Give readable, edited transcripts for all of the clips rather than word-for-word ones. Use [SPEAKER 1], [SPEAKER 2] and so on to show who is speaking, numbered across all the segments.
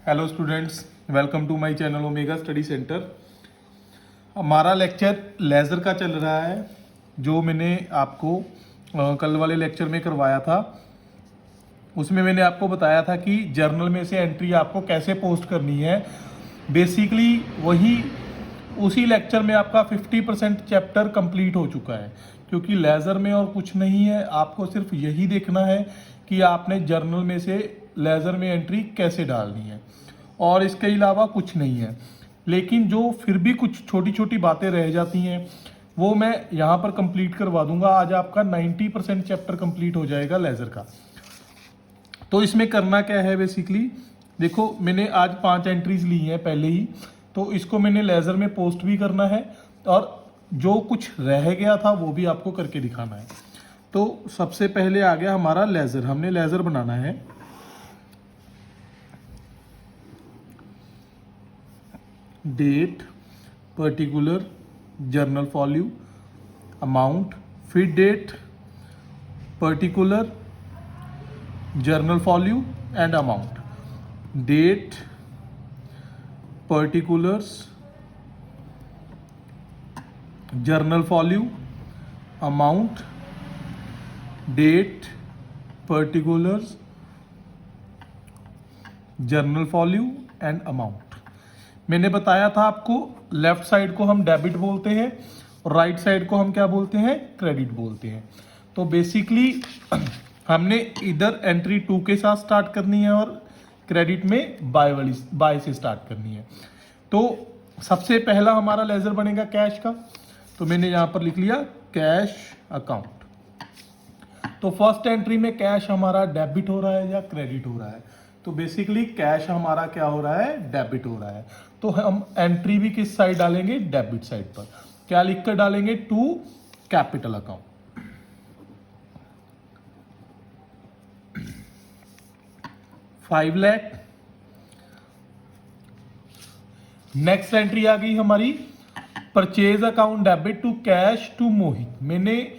[SPEAKER 1] Hello students, welcome to my channel Omega study centre. हमारा lecture ledger का चल रहा है, जो मैंने आपको कल वाले लेक्चर में करवाया था। उसमें मैंने आपको बताया था कि जर्नल में से एंट्री आपको कैसे पोस्ट करनी है। बेसिकली वही उसी लेक्चर में आपका 50% चैप्टर कंप्लीट हो चुका है, क्योंकि लेज़र में और कुछ नहीं है। आपको सिर्फ यही देखना है कि आपने जर्नल में से लेज़र में एंट्री कैसे डालनी है, और इसके अलावा कुछ नहीं है। लेकिन जो फिर भी कुछ छोटी छोटी बातें रह जाती हैं वो मैं यहाँ पर कंप्लीट करवा दूंगा। आज आपका 90% चैप्टर कंप्लीट हो जाएगा लेज़र का। तो इसमें करना क्या है, बेसिकली देखो, मैंने आज 5 एंट्रीज ली हैं पहले ही, तो इसको मैंने लेज़र में पोस्ट भी करना है और जो कुछ रह गया था वो भी आपको करके दिखाना है। तो सबसे पहले आ गया हमारा लेज़र। हमने लेज़र बनाना है। Date, particular, journal volume, amount, फिट date, particular, journal volume and amount. Date, particulars, journal volume, amount, date, particulars, journal volume and amount. मैंने बताया था आपको, लेफ्ट साइड को हम डेबिट बोलते हैं और राइट साइड को हम क्या बोलते हैं, क्रेडिट बोलते हैं। तो बेसिकली हमने इधर एंट्री 2 के साथ स्टार्ट करनी है और क्रेडिट में बाय से स्टार्ट करनी है। तो सबसे पहला हमारा लेज़र बनेगा कैश का। तो मैंने यहां पर लिख लिया कैश अकाउंट। तो फर्स्ट एंट्री में कैश हमारा डेबिट हो रहा है या क्रेडिट हो रहा है? तो बेसिकली कैश हमारा क्या हो रहा है, डेबिट हो रहा है। तो हम एंट्री भी किस साइड डालेंगे, डेबिट साइड पर। क्या लिखकर डालेंगे, to capital account. ₹5,00,000। Next entry आ गई हमारी purchase account debit to cash to Mohit. मैंने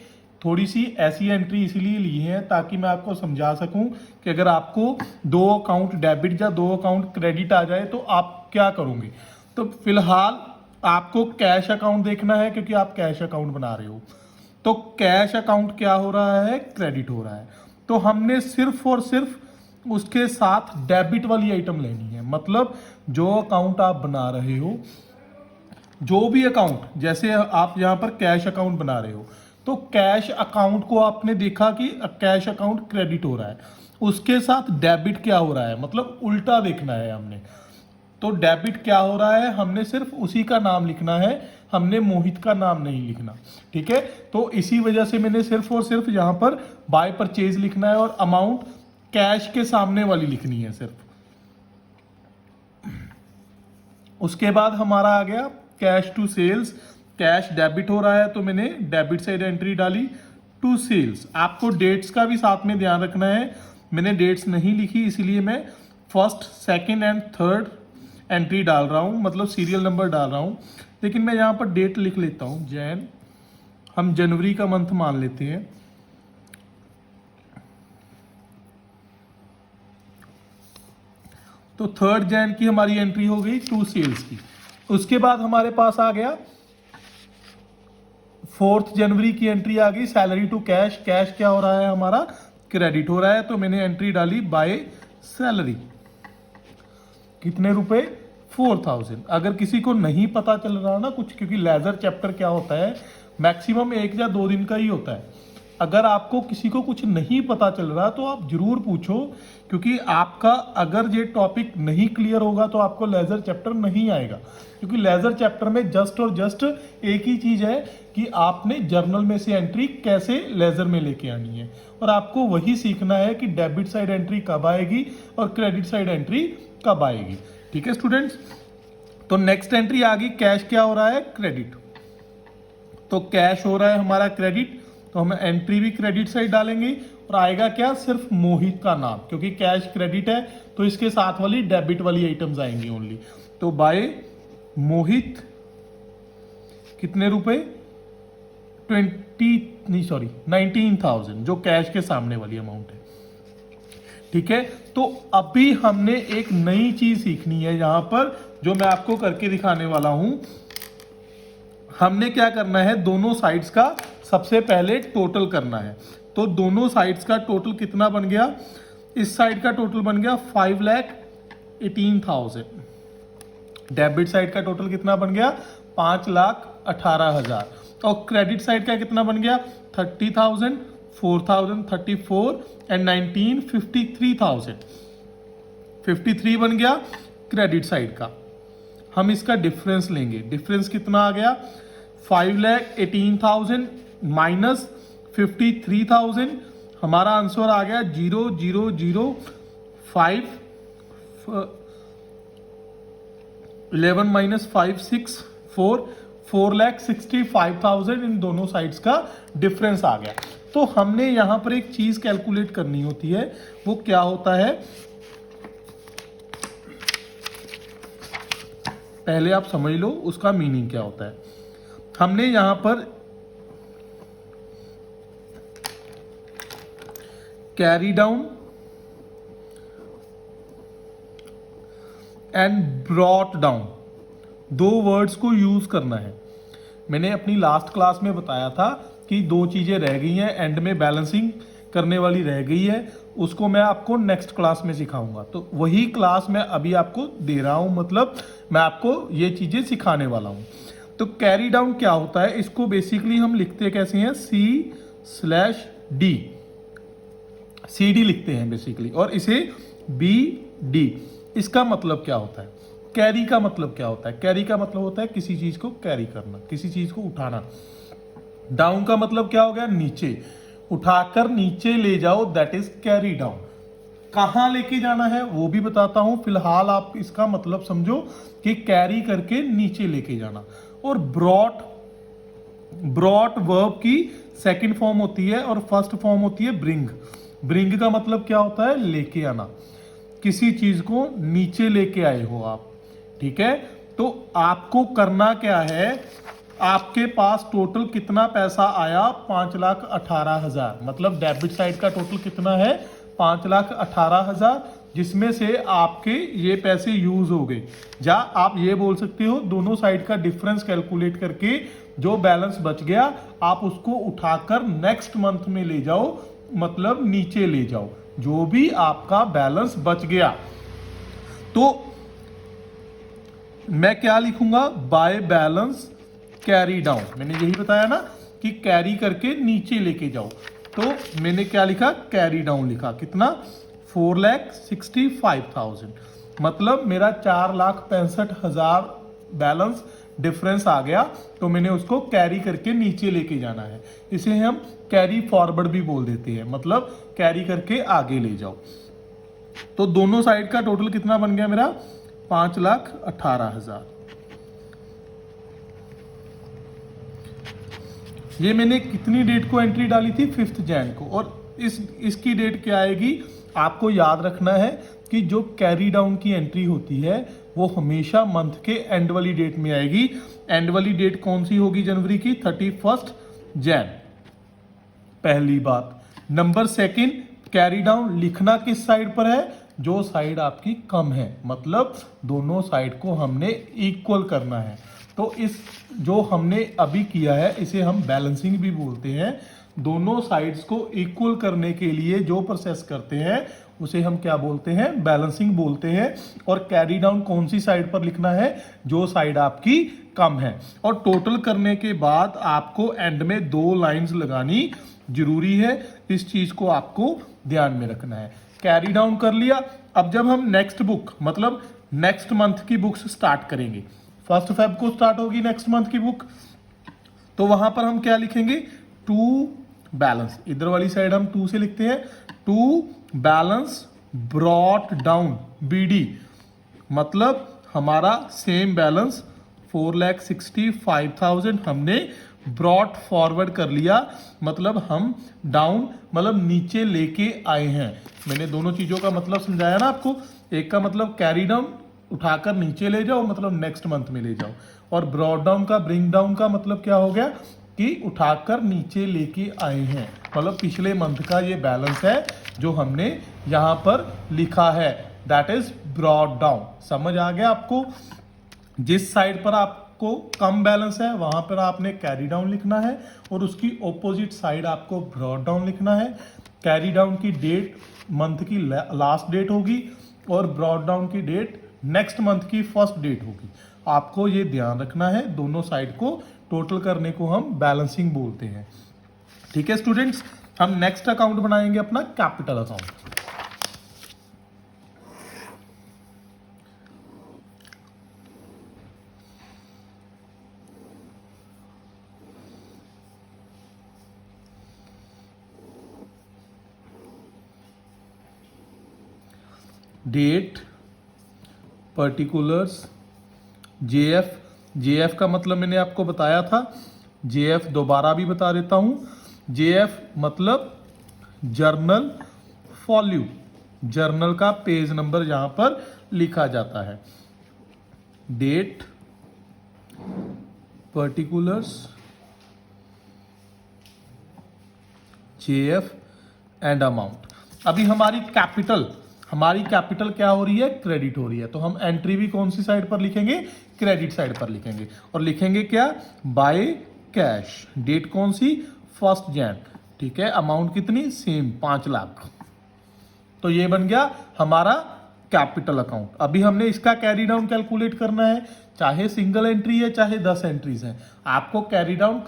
[SPEAKER 1] थोड़ी सी ऐसी एंट्री इसीलिए ली है ताकि मैं आपको समझा सकूं कि अगर आपको 2 अकाउंट डेबिट या 2 अकाउंट क्रेडिट आ जाए तो आप क्या करोगे। तो फिलहाल आपको कैश अकाउंट देखना है, क्योंकि आप कैश अकाउंट बना रहे हो। तो कैश अकाउंट क्या हो रहा है, क्रेडिट हो रहा है। तो हमने सिर्फ और सिर्फ उसके साथ डेबिट वाली आइटम लेनी है। मतलब जो अकाउंट आप बना रहे हो, जो भी अकाउंट, जैसे आप यहां पर कैश अकाउंट बना रहे हो, तो कैश अकाउंट को आपने देखा कि कैश अकाउंट क्रेडिट हो रहा है, उसके साथ डेबिट क्या हो रहा है, मतलब उल्टा देखना है हमने। तो डेबिट क्या हो रहा है, हमने सिर्फ उसी का नाम लिखना है, हमने मोहित का नाम नहीं लिखना। ठीक है, तो इसी वजह से मैंने सिर्फ और सिर्फ यहां पर बाय परचेज लिखना है और अमाउंट कैश के सामने वाली लिखनी है सिर्फ। उसके बाद हमारा आ गया cash to sales. Cash debit हो रहा है तो मैंने डेबिट साइड एंट्री डाली टू सेल्स। आपको डेट्स का भी साथ में ध्यान रखना है। मैंने डेट्स नहीं लिखी, इसलिए मैं first, second and third entry डाल रहा हूं, मतलब सीरियल नंबर डाल रहा हूं। लेकिन मैं यहां पर डेट लिख लेता हूं, जैन। हम जनवरी का मंथ मान लेते हैं। तो 3 जैन की हमारी एंट्री हो गई टू सेल्स की। उसके बाद हमारे पास आ गया 4 जनवरी की एंट्री आ गई सैलरी टू कैश। कैश क्या हो रहा है हमारा, क्रेडिट हो रहा है। तो मैंने एंट्री डाली बाय सैलरी। कितने रुपए, 4,000। अगर किसी को नहीं पता चल रहा ना कुछ, क्योंकि लेजर चैप्टर क्या होता है, मैक्सिमम 1 या 2 दिन का ही होता है। अगर आपको किसी को कुछ नहीं पता चल रहा तो आप जरूर पूछो, क्योंकि आपका अगर ये टॉपिक नहीं क्लियर होगा तो आपको लेजर चैप्टर नहीं आएगा। क्योंकि लेजर चैप्टर में जस्ट और जस्ट एक ही चीज है कि आपने जर्नल में से एंट्री कैसे लेजर में लेके आनी है, और आपको वही सीखना है कि डेबिट साइड एंट्री कब आएगी और क्रेडिट साइड एंट्री कब आएगी। ठीक है स्टूडेंट्स, तो नेक्स्ट एंट्री आ गई, कैश क्या हो रहा है, क्रेडिट। तो कैश हो रहा है हमारा क्रेडिट, तो हम एंट्री भी क्रेडिट साइड डालेंगे और आएगा क्या, सिर्फ मोहित का नाम, क्योंकि कैश क्रेडिट है तो इसके साथ वाली डेबिट वाली आइटम्स आएंगी ओनली। तो बाय मोहित कितने रुपए, 19,000, जो कैश के सामने वाली अमाउंट है। ठीक है, तो अभी हमने एक नई चीज सीखनी है यहां पर, जो मैं आपको करके दिखाने वाला हूं। हमने क्या करना है, दोनों साइड्स का सबसे पहले टोटल करना है। तो दोनों साइड्स का टोटल कितना बन गया, इस साइड का टोटल बन गया 5,18,000। डेबिट साइड का टोटल कितना बन गया, 5,18,000। और क्रेडिट साइड का कितना बन गया, 30,000, 4,000, 34 एंड 19, 53,000। 53 बन गया क्रेडिट साइड का। हम इसका डिफरेंस लेंगे, डिफरेंस कितना आ गया, 5,18,000 माइनस 53,000। हमारा आंसर आ गया 0,005, 11 माइनस 5, 6, 4,65,000। इन दोनों साइड्स का डिफरेंस आ गया। तो हमने यहां पर एक चीज कैलकुलेट करनी होती है, वो क्या होता है, पहले आप समझ लो उसका मीनिंग क्या होता है। हमने यहां पर carry down and brought down दो वर्ड्स को यूज करना है। मैंने अपनी लास्ट क्लास में बताया था कि दो चीजें रह गई हैं, एंड में बैलेंसिंग करने वाली रह गई है, उसको मैं आपको नेक्स्ट क्लास में सिखाऊंगा। तो वही क्लास मैं अभी आपको दे रहा हूं, मतलब मैं आपको ये चीजें सिखाने वाला हूं। तो कैरी डाउन क्या होता है, इसको बेसिकली हम लिखते कैसे हैं, C/D, CD लिखते हैं बेसिकली, और इसे BD। इसका मतलब क्या होता है, कैरी का मतलब क्या होता है, कैरी का मतलब होता है किसी चीज को कैरी करना, किसी चीज को उठाना। डाउन का मतलब क्या हो गया, नीचे, उठाकर नीचे ले जाओ, दैट इज कैरी डाउन। कहां लेके जाना है वो भी बताता हूं, फिलहाल आप इसका मतलब समझो कि कैरी करके नीचे लेके जाना। और ब्रॉट वर्ब की सेकंड फॉर्म होती है और फर्स्ट फॉर्म होती है ब्रिंग। ब्रिंग का मतलब क्या होता है, लेके आना, किसी चीज को नीचे लेके आए हो आप, ठीक है। तो आपको करना क्या है, आपके पास टोटल कितना पैसा आया, 5,18,000, मतलब डेबिट साइड का टोटल कितना है, 5,18,000, जिसमें से आपके ये पैसे यूज हो गए। या आप ये बोल सकते हो, दोनों साइड का डिफरेंस कैलकुलेट करके जो बैलेंस बच गया आप उसको उठाकर नेक्स्ट मंथ में ले जाओ, मतलब नीचे ले जाओ, जो भी आपका बैलेंस बच गया। तो मैं क्या लिखूंगा, बाय बैलेंस कैरी डाउन। मैंने यही बताया ना कि कैरी करके नीचे लेके जाओ, तो मैंने क्या लिखा, कैरी डाउन लिखा। कितना, 4,65,000, मतलब मेरा 4,65,000 बैलेंस डिफरेंस आ गया। तो मैंने उसको कैरी करके नीचे लेके जाना है, इसे हम कैरी फॉरवर्ड भी बोल देते हैं, मतलब कैरी करके आगे ले जाओ। तो दोनों साइड का टोटल कितना बन गया मेरा, 5,18,000। ये मैंने कितनी डेट को एंट्री डाली थी, 5 जैन को। और इसकी डेट क्या आएगी, आपको याद रखना है कि जो कैरी डाउन की एंट्री होती है वो हमेशा मंथ के एंड वाली डेट में आएगी। एंड वाली डेट कौन सी होगी जनवरी की, 31 जैन, पहली बात। नंबर सेकंड, कैरी डाउन लिखना किस साइड पर है, जो साइड आपकी कम है, मतलब दोनों साइड को हमने इक्वल करना है। तो इस जो हमने अभी किया है इसे हम बैलेंसिंग भी बोलते हैं। दोनों साइड्स को इक्वल करने के लिए जो प्रोसेस करते हैं उसे हम क्या बोलते हैं, बैलेंसिंग बोलते हैं। और कैरी डाउन कौन सी साइड पर लिखना है, जो साइड आपकी कम है। और टोटल करने के बाद आपको एंड में 2 लाइंस लगानी जरूरी है, इस चीज को आपको ध्यान में रखना है। कैरी डाउन कर लिया। अब जब हम नेक्स्ट बुक, मतलब नेक्स्ट मंथ की बुक्स स्टार्ट करेंगे, 1 फेब को स्टार्ट होगी नेक्स्ट मंथ की बुक, तो वहां पर हम क्या लिखेंगे, टू बैलेंस, इधर वाली साइड हम 2 से लिखते हैं, to balance brought down, BD, मतलब हमारा सेम बैलेंस 4,65,000 हमने ब्रॉट फॉरवर्ड कर लिया, मतलब हम डाउन मतलब नीचे लेके आए हैं। मैंने दोनों चीजों का मतलब समझाया ना आपको, एक का मतलब कैरी डाउन उठाकर नीचे ले जाओ, मतलब नेक्स्ट मंथ में ले जाओ, और ब्रॉड डाउन का, ब्रिंग डाउन का मतलब क्या हो गया, कि उठाकर नीचे लेके आए हैं, मतलब पिछले मंथ का ये बैलेंस है जो हमने यहाँ पर लिखा है, दैट इज ब्रॉट डाउन। समझ आ गया आपको? जिस साइड पर आपको कम बैलेंस है वहां पर आपने कैरी डाउन लिखना है और उसकी ऑपोजिट साइड आपको ब्रॉट डाउन लिखना है। कैरी डाउन की डेट मंथ की लास्ट डेट होगी और ब्रॉट डाउन की डेट नेक्स्ट मंथ की फर्स्ट डेट होगी। आपको ये ध्यान रखना है, दोनों साइड को टोटल करने को हम बैलेंसिंग बोलते हैं। ठीक है स्टूडेंट्स, हम नेक्स्ट अकाउंट बनाएंगे अपना capital account. Date, particulars, JF. JF का मतलब मैंने आपको बताया था, जेएफ दोबारा भी बता देता हूं। जेएफ मतलब जर्नल फॉल्यू, जर्नल का पेज नंबर यहां पर लिखा जाता है। Date, particulars, JF and amount. अभी हमारी कैपिटल क्या हो रही है? क्रेडिट हो रही है, तो हम एंट्री भी कौन सी साइड पर लिखेंगे? क्रेडिट साइड पर लिखेंगे। और लिखेंगे क्या? By cash. डेट कौन सी? 1 जैन। ठीक है, अमाउंट कितनी? सेम 5 लाख। तो ये बन गया हमारा कैपिटल अकाउंट। अभी हमने इसका कैरी डाउन कैलकुलेट करना है, चाहे सिंगल एंट्री है चाहे 10 एंट्रीज हैं, आपको कैरी डाउन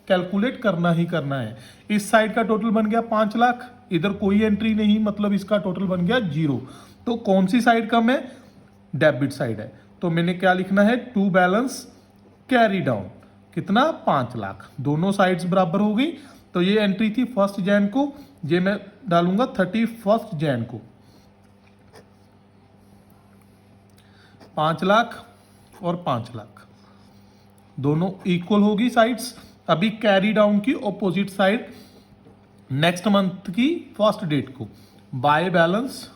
[SPEAKER 1] कैलकुलेट करना ही करना है। इस साइड का टोटल बन गया 5 लाख, इधर कोई एंट्री नहीं, मतलब इसका टोटल बन गया 0। तो कौन सी साइड कम है? डेबिट साइड है। तो मैंने क्या लिखना है? टू बैलेंस कैरी डाउन कितना? 5 लाख। दोनों साइड्स बराबर हो गई। तो ये एंट्री थी 1 जैन को, ये मैं डालूंगा 31 जैन को। 5 लाख और 5 लाख दोनों इक्वल होगी साइड्स। अभी कैरी डाउन की ऑपोजिट साइड नेक्स्ट मंथ की फर्स्ट डेट को by balance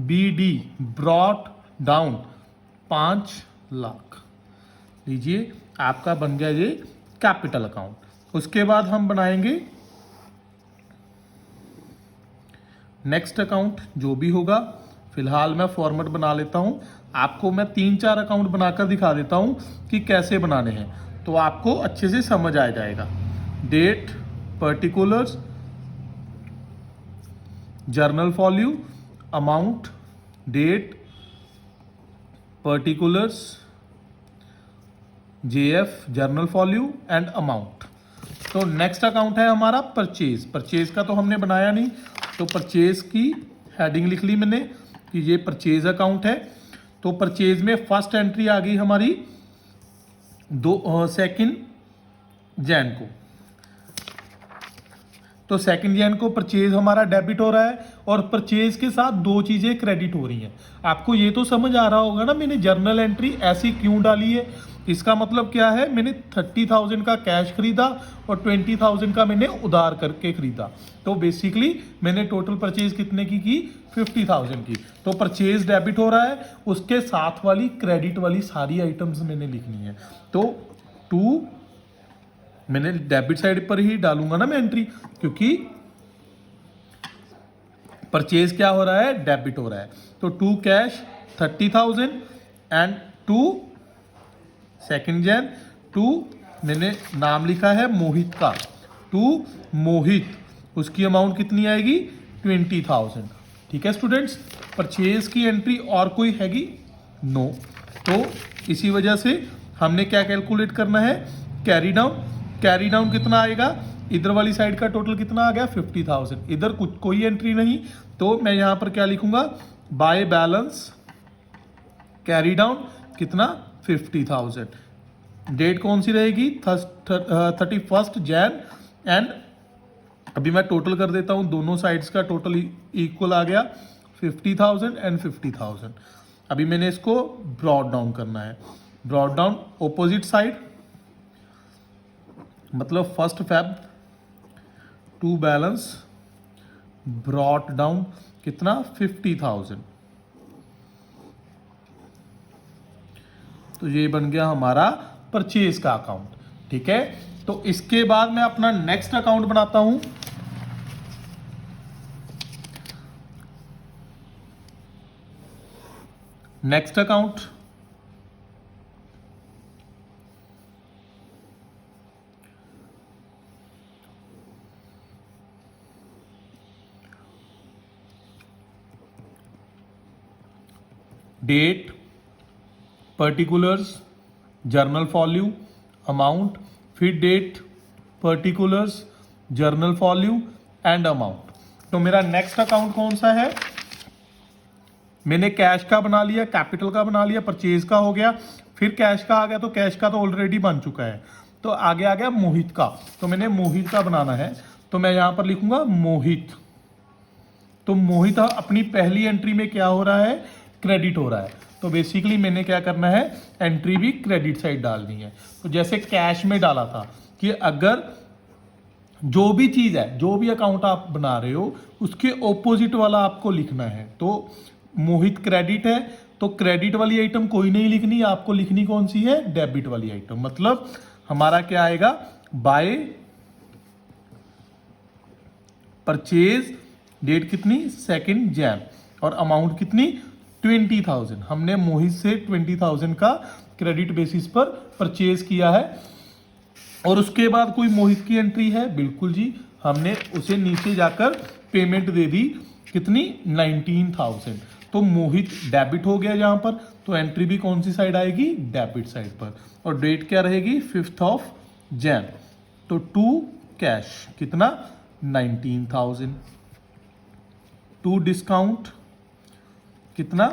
[SPEAKER 1] BD brought down 5 lakh लीजिए, आपका बन गया ये कैपिटल अकाउंट। उसके बाद हम बनाएंगे नेक्स्ट अकाउंट जो भी होगा। फिलहाल मैं फॉर्मेट बना लेता हूं, आपको मैं 3-4 अकाउंट बनाकर दिखा देता हूं कि कैसे बनाने हैं, तो आपको अच्छे से समझ आ जाएगा। Date, particulars, journal folio, amount, date, particulars, JF journal folio and amount. तो नेक्स्ट अकाउंट है हमारा परचेज। परचेज का तो हमने बनाया नहीं, तो परचेज की हेडिंग लिख ली मैंने कि ये परचेज अकाउंट है। तो परचेज में फर्स्ट एंट्री आ गई हमारी 2 जैन को। तो 2 जैन को परचेज हमारा डेबिट हो रहा है और परचेज के साथ 2 चीजें क्रेडिट हो रही हैं। आपको ये तो समझ आ रहा होगा ना मैंने जर्नल एंट्री ऐसी क्यों डाली है। इसका मतलब क्या है, मैंने 30,000 का कैश खरीदा और 20,000 का मैंने उधार करके खरीदा। तो बेसिकली मैंने टोटल परचेज कितने की 50,000 की। तो परचेज डेबिट हो रहा है, उसके साथ वाली क्रेडिट वाली सारी आइटम्स मैंने लिखनी है। तो 2 मैंने डेबिट साइड पर ही डालूंगा ना मैं एंट्री, क्योंकि परचेज क्या हो रहा है? डेबिट हो रहा है। तो 2 कैश 30,000 एंड 2 2 जैन। 2 मैंने नाम लिखा है मोहित का, 2 मोहित, उसकी अमाउंट कितनी आएगी? 20,000। ठीक है स्टूडेंट्स, परचेज की एंट्री और कोई हैगी? नो। तो इसी वजह से हमने क्या कैलकुलेट करना है? Carry down. कैरी डाउन कितना आएगा? इधर वाली साइड का टोटल कितना आ गया? 50,000। इधर कुछ कोई एंट्री नहीं, तो मैं यहां पर क्या लिखूंगा? बाय बैलेंस कैरी डाउन कितना? 50,000। डेट कौन सी रहेगी? 31 जैन। एंड अभी मैं टोटल कर देता हूं, दोनों साइड्स का टोटल इक्वल आ गया 50,000 एंड 50,000। अभी मैंने इसको ब्रॉट डाउन करना है। ब्रॉट डाउन ऑपोजिट साइड, मतलब 1 Feb to balance brought down कितना? 50,000। तो ये बन गया हमारा परचेज का अकाउंट। ठीक है, तो इसके बाद मैं अपना नेक्स्ट अकाउंट बनाता हूं। Next account, date, particulars, journal folio, amount, फिर date, particulars, journal folio and amount. तो मेरा नेक्स्ट अकाउंट कौन सा है? मैंने कैश का बना लिया, कैपिटल का बना लिया, परचेज का हो गया, फिर कैश का आ गया। तो कैश का तो ऑलरेडी बन चुका है, तो आगे आ गया मोहित का। तो मैंने मोहित का बनाना है, तो मैं यहां पर लिखूंगा मोहित। तो मोहित अपनी पहली एंट्री में क्या हो रहा है? क्रेडिट हो रहा है। तो बेसिकली मैंने क्या करना है? एंट्री भी क्रेडिट साइड डालनी है। तो जैसे कैश में डाला था कि अगर जो भी चीज है, जो भी अकाउंट आप बना रहे हो, उसके ऑपोजिट वाला आपको लिखना है। तो मोहित क्रेडिट है, तो क्रेडिट वाली आइटम कोई नहीं लिखनी, आपको लिखनी कौन सी है? डेबिट वाली आइटम। मतलब हमारा क्या आएगा? बाय परचेज, डेट कितनी? 2 जैन, और अमाउंट कितनी? 20,000। हमने मोहित से 20,000 का क्रेडिट बेसिस पर परचेज किया है। और उसके बाद कोई मोहित की एंट्री है? बिल्कुल जी, हमने उसे नीचे जाकर पेमेंट दे दी, कितनी? 19,000। तो मोहित डेबिट हो गया यहां पर, तो एंट्री भी कौन सी साइड आएगी? डेबिट साइड पर। और डेट क्या रहेगी? 5 जैन। तो टू कैश कितना? 19,000। टू डिस्काउंट कितना?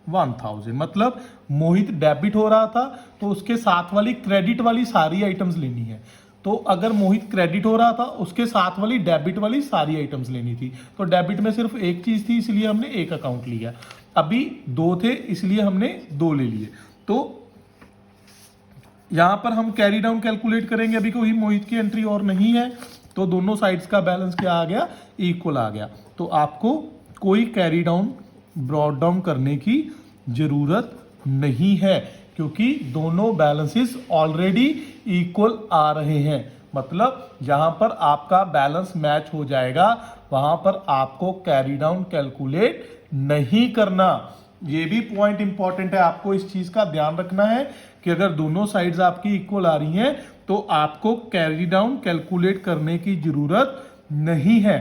[SPEAKER 1] 1,000। मतलब मोहित डेबिट हो रहा था, तो उसके साथ वाली क्रेडिट वाली सारी आइटम्स लेनी है। तो अगर मोहित क्रेडिट हो रहा था, उसके साथ वाली डेबिट वाली सारी आइटम्स लेनी थी। तो डेबिट में सिर्फ एक चीज थी, इसलिए हमने एक अकाउंट लिया। अभी 2 थे, इसलिए हमने 2 ले लिए। तो यहां पर हम कैरी डाउन कैलकुलेट करेंगे। अभी कोई मोहित की एंट्री और नहीं है, तो दोनों साइड्स का बैलेंस क्या आ गया? इक्वल आ गया। तो आपको कोई कैरी डाउन ब्रॉड डाउन करने की जरूरत नहीं है, क्योंकि दोनों बैलेंसेस ऑलरेडी इक्वल आ रहे हैं। मतलब जहां पर आपका बैलेंस मैच हो जाएगा, वहां पर आपको कैरी डाउन कैलकुलेट नहीं करना। ये भी पॉइंट इंपॉर्टेंट है, आपको इस चीज का ध्यान रखना है कि अगर दोनों साइड्स आपकी इक्वल आ रही हैं, तो आपको कैरी डाउन कैलकुलेट करने की जरूरत नहीं है।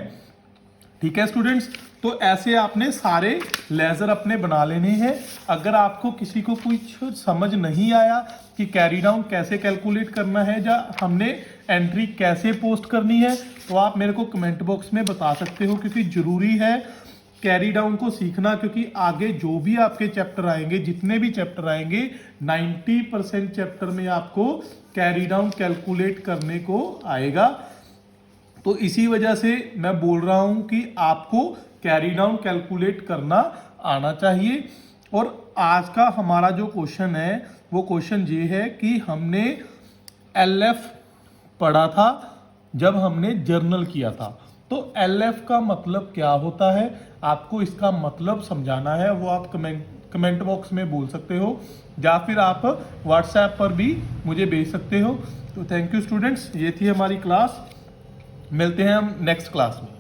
[SPEAKER 1] ठीक है स्टूडेंट्स, तो ऐसे आपने सारे लेजर अपने बना लेने हैं। अगर आपको किसी को कुछ समझ नहीं आया कि कैरी डाउन कैसे कैलकुलेट करना है या हमने एंट्री कैसे पोस्ट करनी है, तो आप मेरे को कमेंट बॉक्स में बता सकते हो, क्योंकि जरूरी है कैरी डाउन को सीखना। क्योंकि आगे जो भी आपके चैप्टर आएंगे, जितने भी चैप्टर आएंगे, 90% चैप्टर में आपको कैरी डाउन कैलकुलेट करने को आएगा। तो इसी वजह से मैं बोल रहा हूं कि आपको कैरी डाउन कैलकुलेट करना आना चाहिए। और आज का हमारा जो क्वेश्चन है, वो क्वेश्चन ये है कि हमने एलएफ पढ़ा था जब हमने जर्नल किया था। तो एलएफ का मतलब क्या होता है, आपको इसका मतलब समझाना है, वो आप कमेंट बॉक्स में बोल सकते हो, या फिर आप व्हाट्सएप पर भी मुझे भेज सकते हो। तो थैंक यू स्टूडेंट्स, ये थी हमारी क्लास। मिलते हैं हम नेक्स्ट क्लास में।